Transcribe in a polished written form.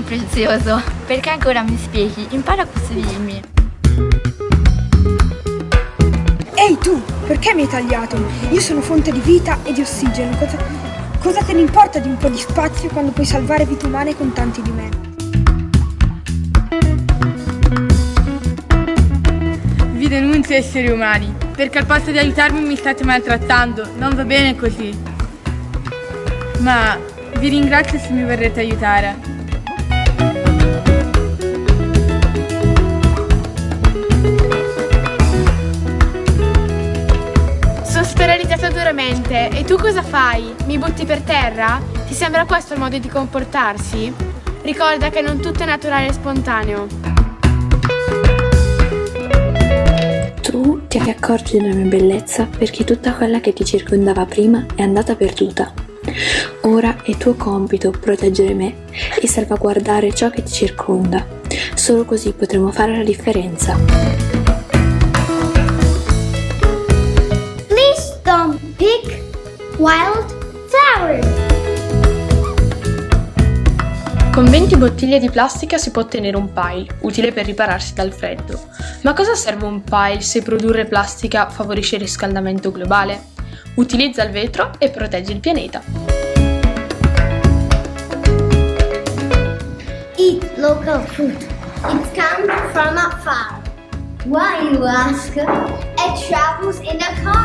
prezioso. Perché ancora mi spieghi? Impara a costruirmi. Ehi tu, perché mi hai tagliato? Io sono fonte di vita e di ossigeno. Cosa te ne importa di un po' di spazio quando puoi salvare vite umane con tanti di me? Vi denunzio esseri umani, perché al posto di aiutarmi mi state maltrattando. Non va bene così. Ma vi ringrazio se mi vorrete aiutare. Sono sterilizzata duramente e tu cosa fai? Mi butti per terra? Ti sembra questo il modo di comportarsi? Ricorda che non tutto è naturale e spontaneo. Tu ti accorgi della mia bellezza perché tutta quella che ti circondava prima è andata perduta. Ora è tuo compito proteggere me e salvaguardare ciò che ti circonda. Solo così potremo fare la differenza. Please don't pick wild flowers. Con 20 bottiglie di plastica si può ottenere un pile, utile per ripararsi dal freddo. Ma cosa serve un pile se produrre plastica favorisce il riscaldamento globale? Utilizza il vetro e protegge il pianeta. Eat local food. It comes from afar. Why, you ask? It travels in a car.